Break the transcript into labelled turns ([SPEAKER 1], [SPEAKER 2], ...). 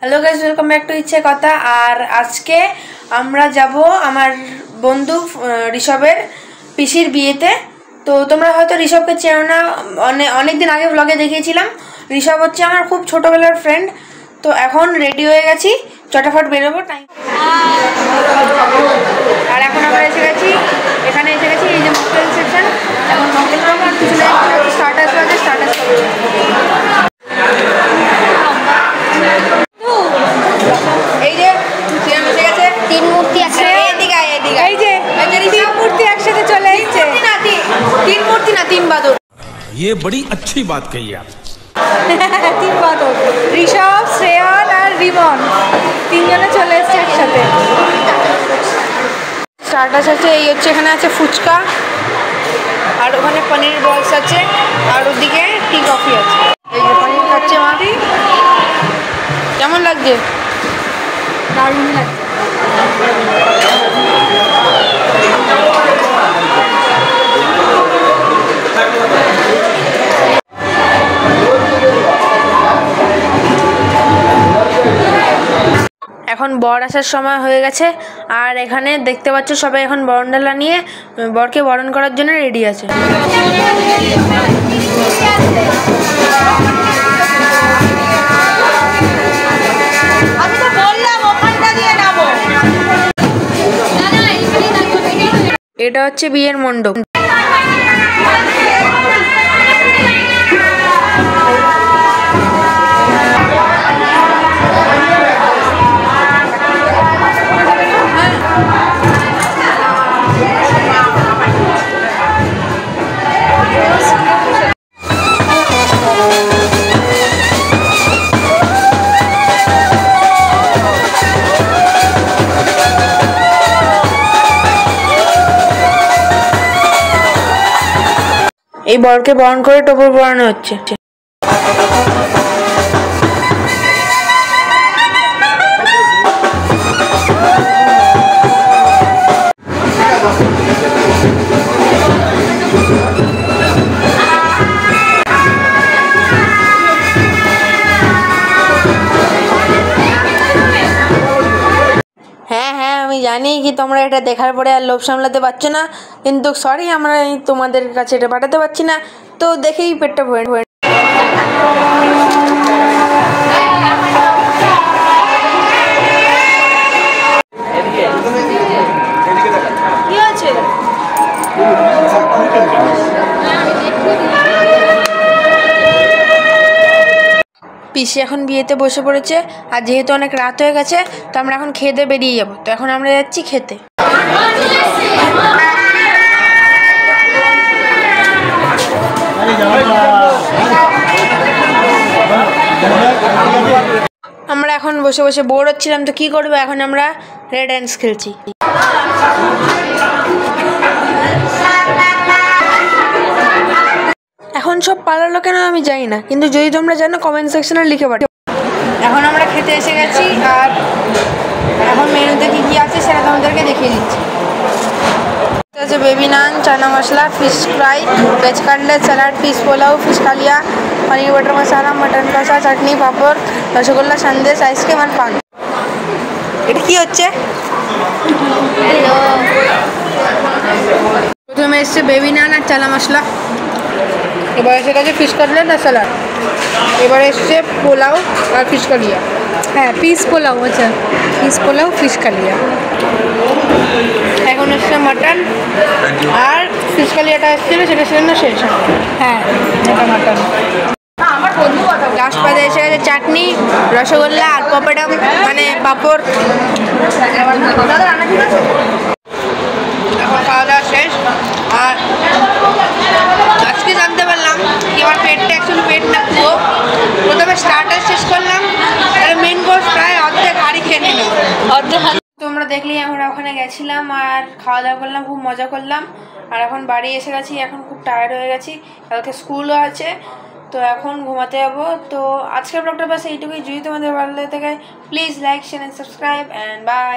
[SPEAKER 1] Hello guys, welcome back to ইচ্ছে কথা। আর আজকে আমরা যাব আমার বন্ধু ঋষভের পিসির বিয়েতে। তো তোমরা হয়তো ঋষভকে চেনো না, অনেক দিন আগে ব্লগে দেখিয়েছিলাম। ঋষভ হচ্ছে আমার খুব ছোটোবেলার ফ্রেন্ড। তো এখন রেডি হয়ে গেছি, চটাফট বেরোবো টাইম। আর এখন আমরা এখানে এসে গেছি এই যে মকটেল সেকশন। এখন মকটেল পাবো আর কিছু স্টার্টার্স আছে, স্টার্টার্স এই যে এসে গেছে তিন মূর্তি আছে। এই যে তিন মূর্তি একসাথে চলে এসেছে। তিন মূর্তি না, তিন বাদর।
[SPEAKER 2] ये बड़ी अच्छी बात कही आप।
[SPEAKER 3] তিন বাদর, ঋষভ, শ্রেয়ান আর রিমন তিনজনে চলে এসেছে একসাথে।
[SPEAKER 1] স্টার্টার্স আছে, এই হচ্ছে এখানে আছে ফুচকা, আর ওখানে পনির বলস আছে, আর ওদিকে টি কফি আছে। এই যে পনির খাচ্ছে মা। কেমন লাগছে?
[SPEAKER 3] দারুণ লাগছে।
[SPEAKER 1] এখন বর আসার সময় হয়ে গেছে, আর এখানে দেখতে পাচ্ছ সবাই এখন বরণডালা নিয়ে বরকে বরণ করার জন্য রেডি আছে। এটা হচ্ছে বিয়ের মণ্ডপ। এই বরকে বরণ করে টোপর পরানো হচ্ছে। হ্যাঁ, আমি জানি কি তোমরা এটা দেখার পরে আর লোভ সামলাতে পারছো না, কিন্তু সরি, আমরা তোমাদের কাছে এটা পাঠাতে পারছি না। তো দেখেই পেটটা ভরে কি আছে। পিসি এখন বিয়েতে বসে পড়েছে, আর যেহেতু অনেক রাত হয়ে গেছে তো আমরা এখন খেয়ে দিয়ে বেরিয়ে যাবো। তো এখন আমরা যাচ্ছি খেতে। আমরা এখন বসে বসে বোর হচ্ছিলাম, তো কি করবো, এখন আমরা রেড ড্যান্স খেলছি। এখন সব পালালো কেন আমি জানি না, কিন্তু যদি তোমরা জানো কমেন্ট সেকশনে লিখে পাঠাও। এখন আমরা খেতে এসে গেছি, আর এখন মেনুতে কী কী আছে সেটা তোমাদেরকে দেখিয়ে দিচ্ছি। আছে baby naan, chana masala, fish fry, veg cutlet, salad, fish pulao, fish কালিয়া, পনির বাটার মশলা, মটন কষা, চাটনি, পাঁপড়, রসগোল্লা, সন্দেশ, আইসক্রিম আর পান। এটা কি হচ্ছে? প্রথমে এসছে বেবি নান আর চানা মশলা, এবার এসে গেছে ফিশ কাটলেট আর স্যালাড, এবার এসছে পোলাও আর ফিশ কালিয়া।
[SPEAKER 3] হ্যাঁ, পিস পোলাও আছে, পিস পোলাও, ফিশ কালিয়া।
[SPEAKER 1] এখন এসছে মাটন, আর ফিশ কালিয়াটা এসেছিল সেটা ছিল না শেষ।
[SPEAKER 3] হ্যাঁ, এটা মাটন।
[SPEAKER 1] লাস্ট পাতে এসে গেছে চাটনি, রসগোল্লা আর পপেডাম মানে পাঁপড়। এখন খাওয়া দাওয়া শেষ, আর আজকে জানতে পারলাম কি আমার পেটটা অ্যাকচুয়ালি পেট না পুরো। প্রথমে স্টার্টার শেষ করলাম, মেন কোর্স প্রায় অর্ধেক হাঁড়ি খেয়ে নিলাম। তোমরা দেখলেই আমরা ওখানে গেছিলাম আর খাওয়া দাওয়া করলাম, খুব মজা করলাম। আর এখন বাড়ি এসে গেছি, এখন খুব টায়ার্ড হয়ে গেছি, কালকে স্কুলও আছে, তো এখন ঘুমাতে যাবো। তো আজকের ব্লগটা বাস এইটুকুই। যদি তোমাদের ভালো লাগে থাকে please like, share and subscribe, and by.